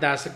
10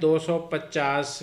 250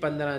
15